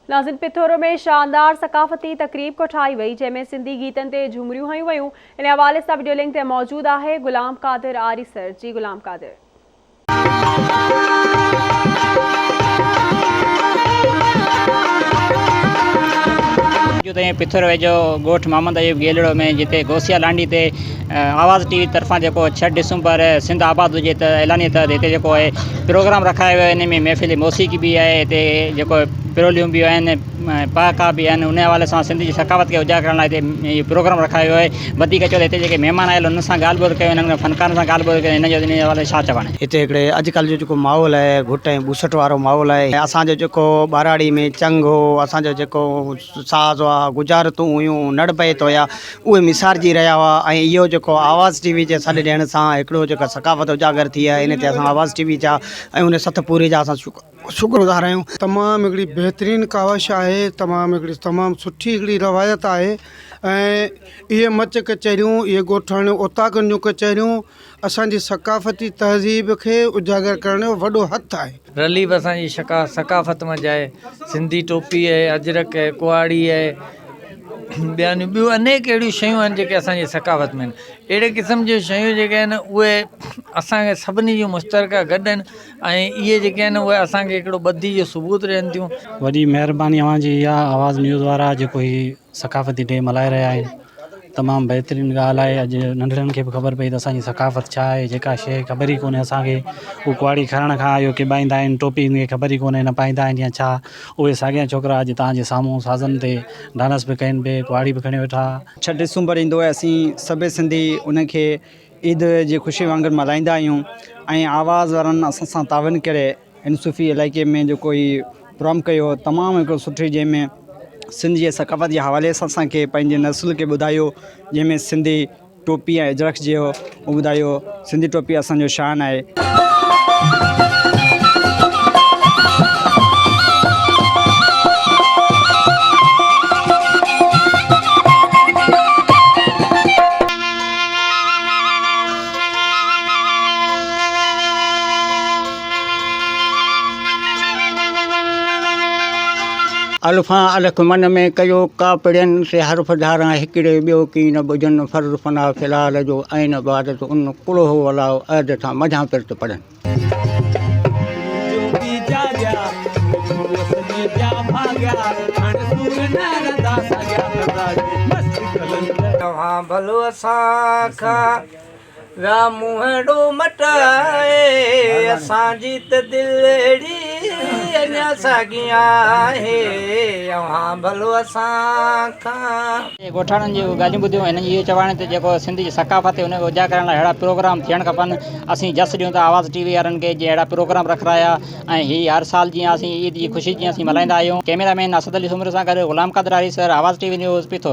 नाज़िन पिथोरो में शानदार सकाफ़ती तकरीब को ठाई वई जैमें सिंधी गीतन ते झूमरियूं हयूं वयूं। इन हवाले सां वीडियो लिंक ते मौजूद है गुलाम कादिर आरी सर। जी गुलाम कादिर। पिथोर वेझो गोठ मोहम्मद अयूब गेलड़ो में जिते गोसिया लांडी ते आवाज़ टीवी तरफा जो 6 डिसंबर सिंध आबाद हुए तो ऐलानी तहत हिते जो है प्रोग्राम रखायो है। इन में महफ़िल मौसीकी भी है, हिते जो पिरोलियूं भी आहिनि, पहाका भी आहिनि। उन हवाले से सिंधी की सकाफ़त के उजागर करण लाइ हिते प्रोग्राम रखायो है। वधीक चओ हिते जेके महिमान आयल उन सां ॻाल्हि ॿोल कयो, हिननि फ़नकारनि सां ॻाल्हि ॿोल कयो। इन हवाले छा चवणु आहे? हिते हिकिड़े अॼुकल्ह जो माहौल है, घुट ऐं ॿुसट वारो माहौल है। असांजो जेको ॿाराड़ी में चंग हो, असांजो जेको साज़ हुआ, गुजारतूं हुयूं, नड़ बैत हुया, उहे मिसारजी रहिया हुआ। ऐं इहो जेको आवाज़ टीवी जे सॾु ॾियण सां हिकिड़ो जेका सकाफ़त उजागर थी आहे, इन ते असां आवाज़ टीवी जा ऐं उन सतपुरी जा असां शुक्रगुज़ार आहियूं। तमामु हिकिड़ी बहितरीनु कावश आहे, तमामु सुठी हिकिड़ी रवायत आहे। ऐं इहे मच कचहरियूं, इहे ॻोठाण ओताकनि जूं कचहरियूं असांजी सकाफ़ती तहज़ीब खे उजागर करण जो वॾो हथु आहे। रली बि असांजी सकाफ़त में जाए सिंधी टोपी है, अजरक है, कुआड़ी है, ॿियूं अनेक अहिड़ियूं शयूं आहिनि जेके असांजी सकाफ़त में आहिनि। अहिड़े क़िस्म जूं शयूं जेके आहिनि उहे असांखे सभिनी जूं मुश्तरका गॾु आहिनि ऐं इहे जेके आहिनि उहे असांखे हिकिड़ो ॿधी जो सबूत ॾियनि थियूं। वॾी महिरबानी अव्हांजी इहा आवाज़ न्यूज़ वारा जेको ही सकाफ़ती डे मल्हाए रहिया आहिनि। तमामु बहितरीनु ॻाल्हि आहे। अॼु नंढड़नि खे बि ख़बर पई त असांजी सकाफ़त छा आहे। जेका शइ ख़बर ई कोन्हे असांखे, उहा कुआड़ी खणण खां इहो किबाईंदा आहिनि, टोपी खे ख़बर ई कोन्हे न पाईंदा आहिनि या छा। उहे साॻिया छोकिरा अॼु तव्हांजे साम्हूं साज़नि ते डांस बि कनि पिए, कुआड़ी बि खणी वेठा। 6 डिसंबर ईंदो आहे, असीं सभई सिंधी उनखे ईद जी ख़ुशी वांगुरु मल्हाईंदा आहियूं। ऐं आवाज़ वारनि असां सां तावन करे हिन सूफ़ी इलाइक़े में जेको ही प्रोग्राम कयो, तमामु हिकिड़ो सुठी, जंहिंमें सिंध जे सकाफ़त जे हवाले सां असांखे पंहिंजे नस्ल खे ॿुधायो, जंहिंमें सिंधी टोपी ऐं अजरक जो ॿुधायो। सिंधी टोपी असांजो शान आहे। अल्फा अलख मन में कयो का पिड़ियन से हर्फ धारा हिकिड़े ॿियो की न बुझन फर्ज़ फना फ़िलहाल जो ऐन बादत उन कुड़ो वलाओ अद था मझा पिर्त पढ़न। भलो असांखा रा मुहड़ो मटाए असांजी त दिलड़ी अञा साॻियां आहे। भलो असांखां ॻोठाणनि जी ॻाल्हियूं ॿुधियूं। हिननि जी इहो चवण ते जेको सिंधी जी सकाफ़त आहे उनखे उजागर करण लाइ अहिड़ा प्रोग्राम थियणु खपनि। असीं जस ॾियूं था आवाज़ टीवी वारनि खे जीअं अहिड़ा प्रोग्राम रखाया ऐं हीअ हर साल जीअं असीं ईद जी ख़ुशी जीअं असीं मल्हाईंदा आहियूं। कैमरामैन असद अली सुमर सां गॾु गुलाम कादिर आरी सर, आवाज़ टीवी न्यूज़ पिथोर।